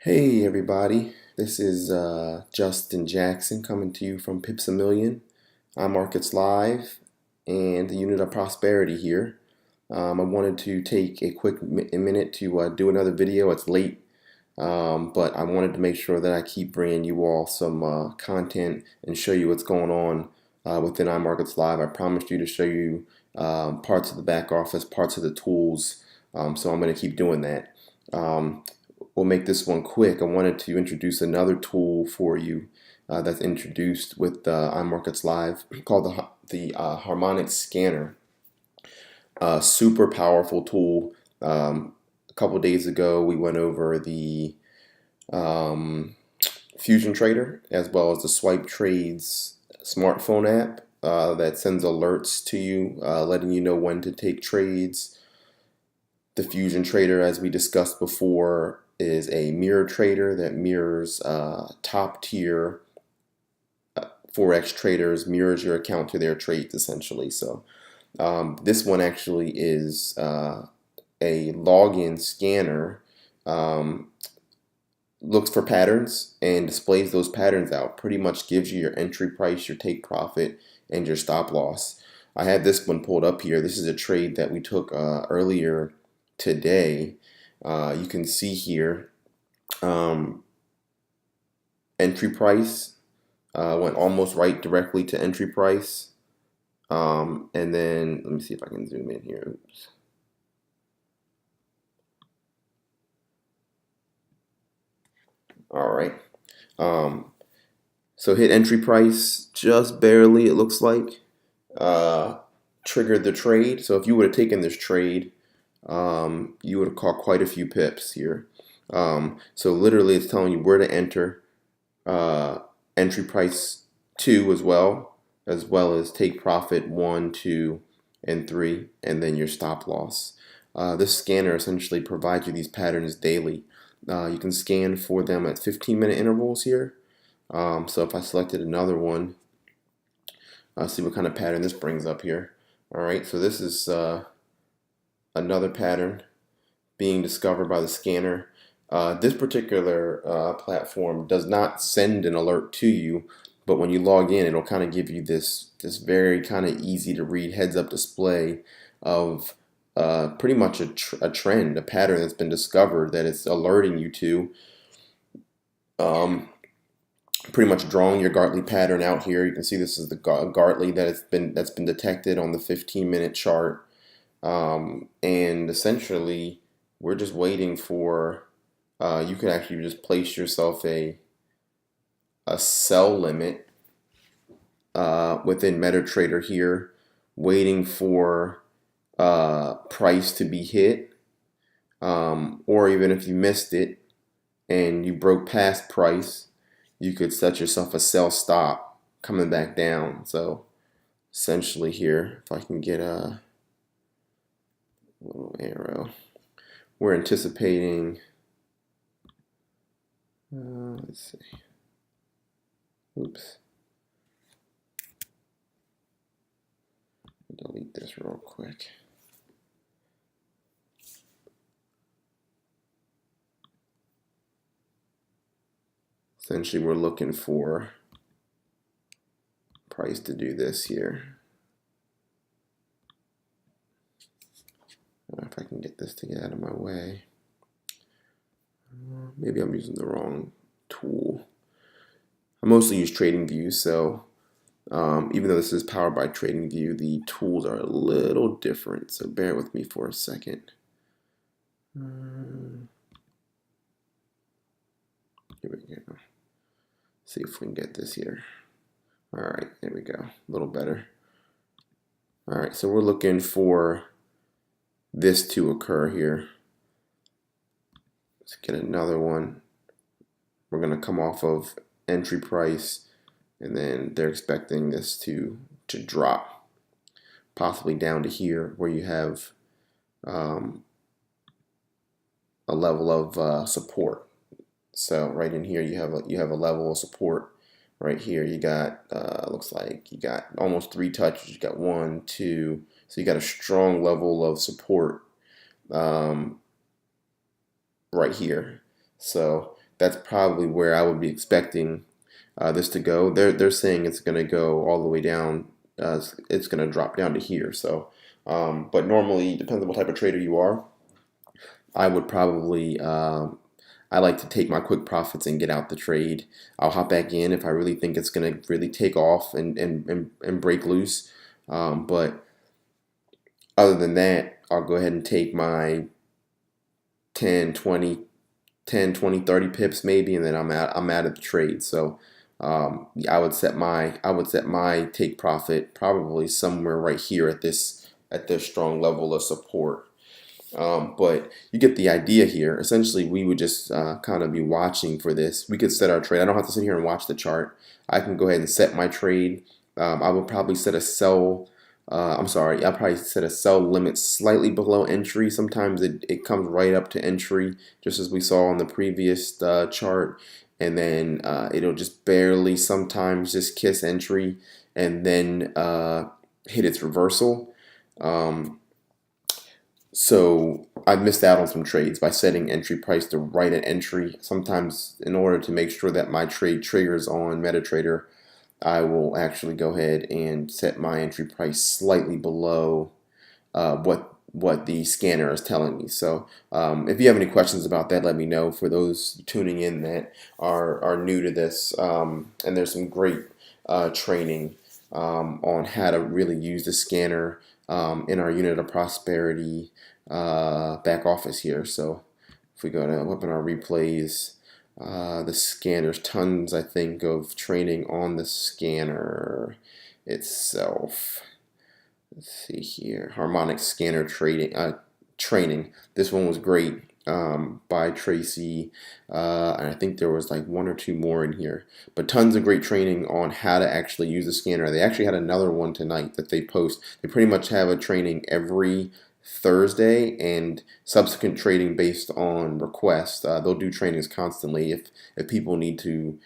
Hey everybody, this is Justin Jackson coming to you from Pips a Million. IMarkets Live and the Unit of Prosperity here. I wanted to take a quick minute to do another video. It's late, but I wanted to make sure that I keep bringing you all some content and show you what's going on within IMarkets Live. I promised you to show you parts of the back office, parts of the tools, so I'm going to keep doing that. We'll make this one quick. I wanted to introduce another tool for you that's introduced with iMarkets Live called the Harmonic Scanner. Super powerful tool. A couple days ago, we went over the Fusion Trader as well as the Swipe Trades smartphone app that sends alerts to you, letting you know when to take trades. The Fusion Trader, as we discussed before, is a mirror trader that mirrors top tier Forex traders, mirrors your account to their trades essentially. So this one actually is a login scanner, looks for patterns and displays those patterns out. Pretty much gives you your entry price, your take profit, and your stop loss. I have this one pulled up here. This is a trade that we took earlier today. You can see here entry price went almost right directly to entry price, and then let me see if I can zoom in here. Oops. All right, so hit entry price just barely, it looks like. Triggered the trade. So if you would have taken this trade, you would have caught quite a few pips here. So literally it's telling you where to enter, entry price 2 as well as take profit 1, 2, and 3, and then your stop loss. This scanner essentially provides you these patterns daily. You can scan for them at 15-minute intervals here. So if I selected another one, see what kind of pattern this brings up here. All right, so this is another pattern being discovered by the scanner. This particular platform does not send an alert to you, but when you log in, it'll kind of give you this very kind of easy to read heads-up display of pretty much a trend, a pattern that's been discovered that it's alerting you to. Pretty much drawing your Gartley pattern out here. You can see this is the Gartley that's been detected on the 15-minute chart, and essentially we're just waiting for. You could actually just place yourself a sell limit within MetaTrader here, waiting for price to be hit, or even if you missed it and you broke past price, you could set yourself a sell stop coming back down. So essentially here, if I can get a little arrow, we're anticipating. Let's see. Oops. Delete this real quick. Essentially, we're looking for price to do this here. If I can get this to get out of my way. Maybe I'm using the wrong tool. I mostly use TradingView, so even though this is powered by TradingView, the tools are a little different. So bear with me for a second. Here we go. See if we can get this here. All right, there we go. A little better. All right, so we're looking for this to occur here. Let's get another one. We're going to come off of entry price, and then they're expecting this to drop, possibly down to here where you have a level of support. So right in here you have a level of support. Right here you got looks like you got almost 3 touches. You got 1, 2, so you got a strong level of support right here. So that's probably where I would be expecting this to go. They're saying it's going to go all the way down. It's going to drop down to here. So, but normally, depends on what type of trader you are. I would probably I like to take my quick profits and get out the trade. I'll hop back in if I really think it's going to really take off and break loose. But other than that, I'll go ahead and take my 10, 20, 10, 20, 30 pips maybe, and then I'm out of the trade. So I would set my take profit probably somewhere right here at this strong level of support. But you get the idea here. Essentially, we would just kind of be watching for this. We could set our trade. I don't have to sit here and watch the chart. I can go ahead and set my trade. I would probably set a sell. I'll probably set a sell limit slightly below entry. Sometimes it comes right up to entry, just as we saw on the previous chart. And then it'll just barely sometimes just kiss entry and then hit its reversal. So I missed out on some trades by setting entry price to right at entry. Sometimes in order to make sure that my trade triggers on MetaTrader, I will actually go ahead and set my entry price slightly below what the scanner is telling me. So if you have any questions about that, let me know. For those tuning in that are new to this, and there's some great training on how to really use the scanner in our unit of prosperity back office here. So if we go to webinar replays, the scanner's tons, I think, of training on the scanner itself. Let's see here, Harmonic scanner training. This one was great by Tracy, and I think there was like one or two more in here. But tons of great training on how to actually use the scanner. They actually had another one tonight that they post. They pretty much have a training every Thursday and subsequent trading based on request. They'll do trainings constantly if people need to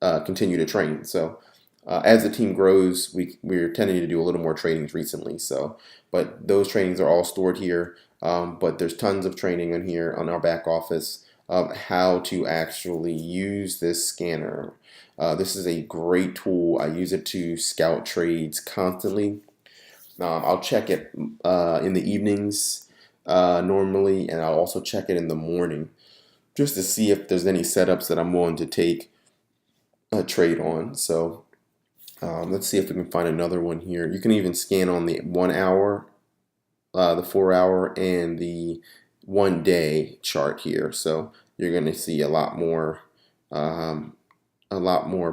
continue to train. So as the team grows, we're tending to do a little more trainings recently. So, but those trainings are all stored here. But there's tons of training on here on our back office of how to actually use this scanner. This is a great tool. I use it to scout trades constantly. I'll check it in the evenings normally, and I'll also check it in the morning just to see if there's any setups that I'm willing to take a trade on. So let's see if we can find another one here. You can even scan on the 1 hour, the 4 hour, and the 1 day chart here. So you're going to see a lot more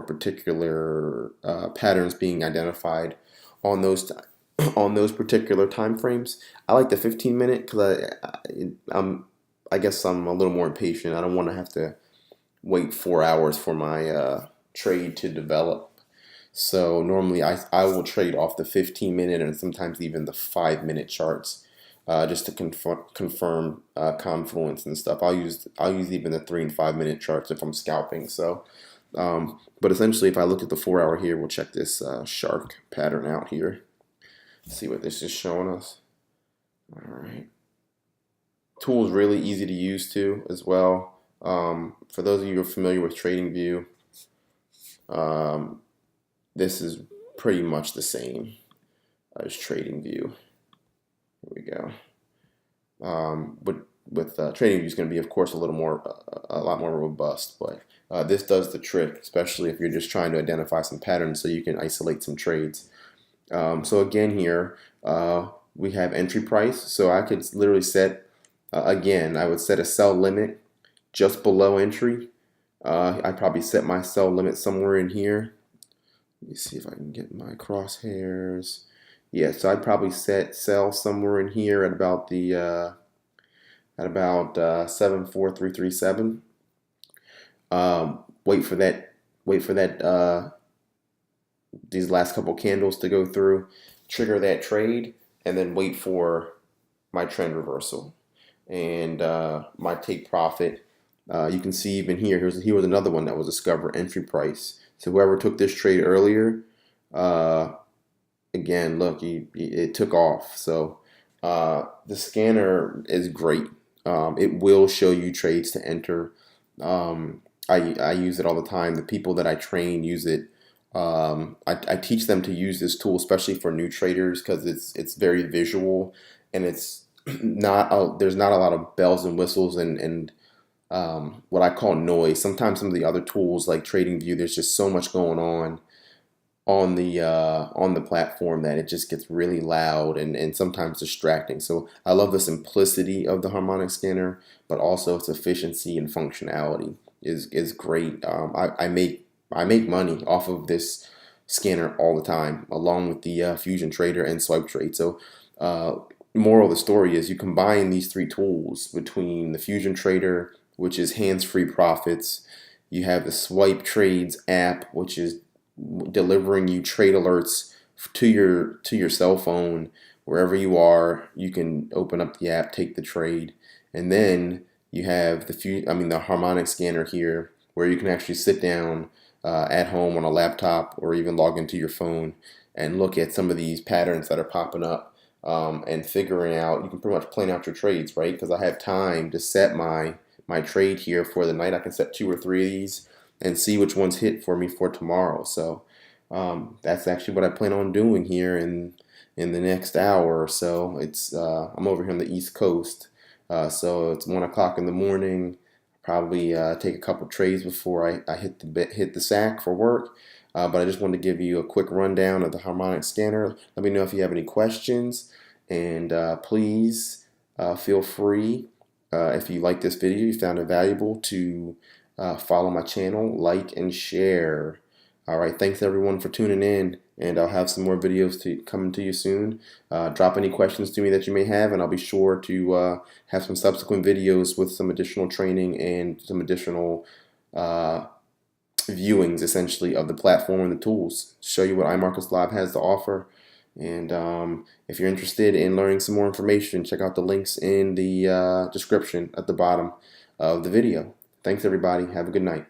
particular patterns being identified on those on those particular time frames. I like the 15-minute because I guess I'm a little more impatient. I don't want to have to wait 4 hours for my trade to develop. So normally I will trade off the 15-minute and sometimes even the 5-minute charts just to confirm confluence and stuff. I'll use even the 3 and 5-minute charts if I'm scalping. So, but essentially, if I look at the 4 hour here, we'll check this shark pattern out here. See what this is showing us. All right. Tool is really easy to use too as well. For those of you who are familiar with TradingView, this is pretty much the same as TradingView. Here we go. With TradingView is going to be, of course, a lot more robust, but this does the trick, especially if you're just trying to identify some patterns so you can isolate some trades. So again here, we have entry price. So I could literally set, again, I would set a sell limit just below entry. I'd probably set my sell limit somewhere in here. Let me see if I can get my crosshairs. Yeah, so I'd probably set sell somewhere in here at about the 74337. Wait for that these last couple candles to go through, trigger that trade, and then wait for my trend reversal and my take profit. You can see even here was another one that was discover entry price. So whoever took this trade earlier, again, look, it took off. So the scanner is great. It will show you trades to enter. I use it all the time. The people that I train use it. I teach them to use this tool, especially for new traders, because it's very visual, and it's there's not a lot of bells and whistles and what I call noise. Sometimes some of the other tools like TradingView, there's just so much going on the platform that it just gets really loud and sometimes distracting. So I love the simplicity of the Harmonic scanner, but also its efficiency and functionality is great. I make money off of this scanner all the time, along with the Fusion Trader and Swipe Trade. So uh, moral of the story is you combine these three tools between the Fusion Trader, which is hands-free profits. You have the Swipe Trades app, which is delivering you trade alerts to your cell phone wherever you are. You can open up the app, take the trade, and then you have the Harmonic scanner here, where you can actually sit down at home on a laptop or even log into your phone and look at some of these patterns that are popping up, and figuring out. You can pretty much plan out your trades, right? Because I have time to set my trade here for the night. I can set 2 or 3 of these and see which ones hit for me for tomorrow. So that's actually what I plan on doing here in the next hour or so. It's I'm over here on the East Coast, so it's 1 o'clock in the morning. Probably take a couple trades before I hit the sack for work. But I just wanted to give you a quick rundown of the Harmonic scanner. Let me know if you have any questions, and please feel free, if you like this video, you found it valuable, to follow my channel, like, and share. All right, thanks everyone for tuning in, and I'll have some more videos coming to you soon. Drop any questions to me that you may have, and I'll be sure to have some subsequent videos with some additional training and some additional viewings, essentially, of the platform and the tools. Show you what iMarkets Live has to offer. And if you're interested in learning some more information, check out the links in the description at the bottom of the video. Thanks, everybody. Have a good night.